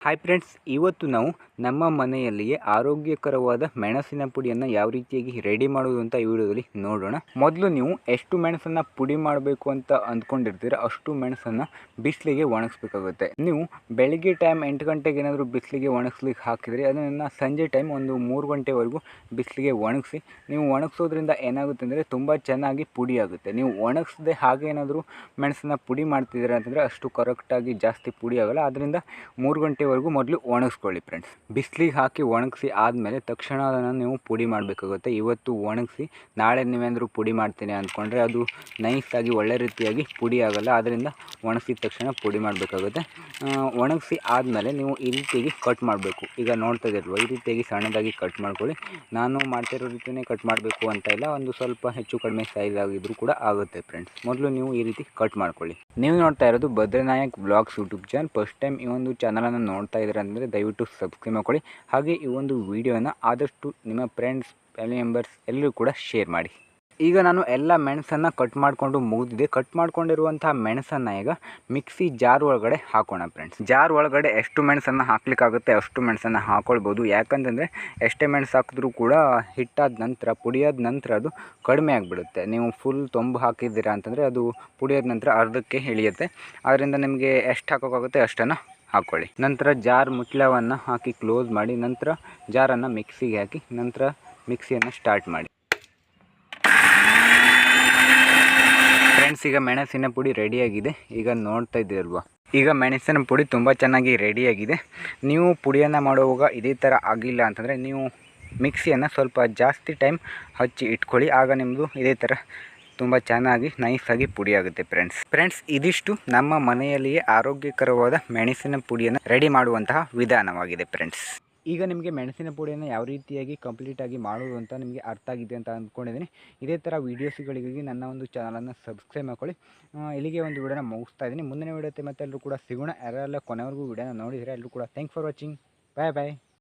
Hi friends, ಇವತ್ತು ನಾವು ನಮ್ಮ ಮನೆಯಲ್ಲಿಯೇ ಆರೋಗ್ಯಕರವಾದ ಮೆಣಸಿನ ಪುಡಿಯನ್ನು ಯಾವ ರೀತಿಯಾಗಿ ರೆಡಿ ಮಾಡೋದು ಅಂತ ಈ ವಿಡಿಯೋದಲ್ಲಿ ನೋಡೋಣ. ಮೊದಲು ನೀವು ಎಷ್ಟು ಮೆಣಸನ್ನು ಪುಡಿ ಮಾಡಬೇಕು ಅಂತ ಅಂದ್ಕೊಂಡಿರ್ತೀರ ಅಷ್ಟು ಮೆಣಸನ್ನು ಬಿಸಿಲಿಗೆ ಒಣಗಿಸ್ಬೇಕಾಗುತ್ತೆ. ನೀವು ಬೆಳಿಗ್ಗೆ ಟೈಮ್ 8 ಗಂಟೆಗೆ ಏನಾದರೂ ಬಿಸಿಲಿಗೆ ಒಣಗಿಸ್ಲಿಕ್ಕೆ ಹಾಕಿದರೆ ಅದನ್ನು ಸಂಜೆ ಟೈಮ್ ಒಂದು 3 ಗಂಟೆವರೆಗೂ ಬಿಸಿಲಿಗೆ ಒಣಗಿಸಿ. ನೀವು ಒಣಗಿಸೋದ್ರಿಂದ ಏನಾಗುತ್ತೆ ಅಂದರೆ ತುಂಬ ಚೆನ್ನಾಗಿ ಪುಡಿ ಆಗುತ್ತೆ. ನೀವು ಒಣಗಿಸದೆ ಹಾಗೆ ಏನಾದರೂ ಮೆಣಸನ್ನು ಪುಡಿ ಮಾಡ್ತಿದ್ದೀರಾ ಅಂತಂದರೆ ಅಷ್ಟು ಕರೆಕ್ಟಾಗಿ ಜಾಸ್ತಿ ಪುಡಿ ಆಗೋಲ್ಲ. ಅದರಿಂದ 3 ಗಂಟೆವರೆಗೂ ಮೊದಲು ಒಣಗಿಸ್ಕೊಳ್ಳಿ ಫ್ರೆಂಡ್ಸ್. ಬಿಸಿಲಿಗೆ ಹಾಕಿ ಒಣಗಿಸಿ ಆದಮೇಲೆ ತಕ್ಷಣ ಅದನ್ನು ನೀವು ಪುಡಿ ಮಾಡಬೇಕಾಗುತ್ತೆ. ಇವತ್ತು ಒಣಗಿಸಿ ನಾಳೆ ನೀವೇನಾದರೂ ಪುಡಿ ಮಾಡ್ತೀನಿ ಅಂದ್ಕೊಂಡ್ರೆ ಅದು ನೈಸಾಗಿ ಒಳ್ಳೆ ರೀತಿಯಾಗಿ ಪುಡಿ ಆಗೋಲ್ಲ. ಅದರಿಂದ ಒಣಗಿಸಿದ ತಕ್ಷಣ ಪುಡಿ ಮಾಡಬೇಕಾಗುತ್ತೆ. ಒಣಗಿಸಿ ಆದಮೇಲೆ ನೀವು ಈ ರೀತಿಯಾಗಿ ಕಟ್ ಮಾಡಬೇಕು. ಈಗ ನೋಡ್ತಾ ಇದ್ದೀರಲ್ವ, ಈ ರೀತಿಯಾಗಿ ಸಣ್ಣದಾಗಿ ಕಟ್ ಮಾಡ್ಕೊಳ್ಳಿ. ನಾನು ಮಾಡ್ತಿರೋ ರೀತಿಯೇ ಕಟ್ ಮಾಡಬೇಕು ಅಂತ ಇಲ್ಲ, ಒಂದು ಸ್ವಲ್ಪ ಹೆಚ್ಚು ಕಡಿಮೆ ಸೈಜ್ ಆಗಿದ್ರೂ ಕೂಡ ಆಗುತ್ತೆ ಫ್ರೆಂಡ್ಸ್. ಮೊದಲು ನೀವು ಈ ರೀತಿ ಕಟ್ ಮಾಡ್ಕೊಳ್ಳಿ. ನೀವು ನೋಡ್ತಾ ಇರೋದು Badrinayak blogs YouTube channel. First time ಈ ಒಂದು ಚಾನಲನ್ನು ನೋಡ್ತಾ ಇದ್ದೀರಾ ಅಂದರೆ ದಯವಿಟ್ಟು ಸಬ್ಸ್ಕ್ರೈಬ್ ಮಾಡ್ಕೊಳ್ಳಿ. ಹಾಗೆ ಈ ಒಂದು ವಿಡಿಯೋನ ಆದಷ್ಟು ನಿಮ್ಮ ಫ್ರೆಂಡ್ಸ್, ಫ್ಯಾಮಿಲಿ ಮೆಂಬರ್ಸ್ ಎಲ್ಲರೂ ಕೂಡ ಶೇರ್ ಮಾಡಿ. ಈಗ ನಾನು ಎಲ್ಲ ಮೆಣಸನ್ನು ಕಟ್ ಮಾಡಿಕೊಂಡು ಮುಗಿದಿದೆ. ಕಟ್ ಮಾಡ್ಕೊಂಡಿರುವಂತಹ ಮೆಣಸನ್ನು ಈಗ ಮಿಕ್ಸಿ ಜಾರ್ ಒಳಗಡೆ ಹಾಕೋಣ ಫ್ರೆಂಡ್ಸ್. ಜಾರ್ ಒಳಗಡೆ ಎಷ್ಟು ಮೆಣಸನ್ನು ಹಾಕ್ಲಿಕ್ಕಾಗುತ್ತೆ ಅಷ್ಟು ಮೆಣಸನ್ನು ಹಾಕ್ಕೊಳ್ಬೋದು. ಯಾಕಂತಂದರೆ ಎಷ್ಟೇ ಮೆಣಸು ಹಾಕಿದ್ರೂ ಕೂಡ ಹಿಟ್ಟಾದ ನಂತರ, ಪುಡಿಯಾದ ನಂತರ ಅದು ಕಡಿಮೆ ಆಗಿಬಿಡುತ್ತೆ. ನೀವು ಫುಲ್ ತೊಂಬು ಹಾಕಿದ್ದೀರಾ ಅಂತಂದರೆ ಅದು ಪುಡಿಯಾದ ನಂತರ ಅರ್ಧಕ್ಕೆ ಇಳಿಯುತ್ತೆ. ಆದ್ದರಿಂದ ನಿಮಗೆ ಎಷ್ಟು ಹಾಕೋಕ್ಕಾಗುತ್ತೆ ಅಷ್ಟನ್ನು ಹಾಕ್ಕೊಳ್ಳಿ. ನಂತರ ಜಾರ್ ಮುಚ್ಚಳವನ್ನು ಹಾಕಿ ಕ್ಲೋಸ್ ಮಾಡಿ, ನಂತರ ಜಾರನ್ನು ಮಿಕ್ಸಿಗೆ ಹಾಕಿ, ನಂತರ ಮಿಕ್ಸಿಯನ್ನು ಸ್ಟಾರ್ಟ್ ಮಾಡಿ ಫ್ರೆಂಡ್ಸ್. ಈಗ ಮೆಣಸಿನ ಪುಡಿ ರೆಡಿಯಾಗಿದೆ. ಈಗ ನೋಡ್ತಾ ಇದ್ದೀರಲ್ವ, ಈಗ ಮೆಣಸಿನ ಪುಡಿ ತುಂಬ ಚೆನ್ನಾಗಿ ರೆಡಿಯಾಗಿದೆ. ನೀವು ಪುಡಿಯನ್ನು ಮಾಡುವಾಗ ಇದೇ ಥರ ಆಗಿಲ್ಲ ಅಂತಂದರೆ ನೀವು ಮಿಕ್ಸಿಯನ್ನು ಸ್ವಲ್ಪ ಜಾಸ್ತಿ ಟೈಮ್ ಹಚ್ಚಿ ಇಟ್ಕೊಳ್ಳಿ. ಆಗ ನಿಮ್ಮದು ಇದೇ ಥರ ತುಂಬ ಚೆನ್ನಾಗಿ ನೈಸಾಗಿ ಪುಡಿ ಆಗುತ್ತೆ ಫ್ರೆಂಡ್ಸ್. ಇದಿಷ್ಟು ನಮ್ಮ ಮನೆಯಲ್ಲಿಯೇ ಆರೋಗ್ಯಕರವಾದ ಮೆಣಸಿನ ಪುಡಿಯನ್ನು ರೆಡಿ ಮಾಡುವಂತಹ ವಿಧಾನವಾಗಿದೆ ಫ್ರೆಂಡ್ಸ್. ಈಗ ನಿಮಗೆ ಮೆಣಸಿನ ಪುಡಿಯನ್ನು ಯಾವ ರೀತಿಯಾಗಿ ಕಂಪ್ಲೀಟಾಗಿ ಮಾಡೋದು ಅಂತ ನಿಮಗೆ ಅರ್ಥ ಆಗಿದೆ ಅಂತ ಅಂದ್ಕೊಂಡಿದ್ದೀನಿ. ಇದೇ ಥರ ವೀಡಿಯೋಸ್ಗಳಿಗಾಗಿ ನನ್ನ ಒಂದು ಚಾನಲನ್ನು ಸಬ್ಸ್ಕ್ರೈಬ್ ಮಾಡ್ಕೊಳ್ಳಿ. ಇಲ್ಲಿಗೆ ಒಂದು ವಿಡಿಯೋನ ಮುಗಿಸ್ತಾ ಇದ್ದೀನಿ. ಮುಂದಿನ ವಿಡಿಯೋತೆ ಮತ್ತೆ ಎಲ್ಲರೂ ಕೂಡ ಸಿಗೋಣ. ಯಾರೆಲ್ಲ ಕೊನೆವರೆಗೂ ವಿಡಿಯೋನ ನೋಡಿದರೆ ಎಲ್ಲರೂ ಕೂಡ thank for watching. Bye bye.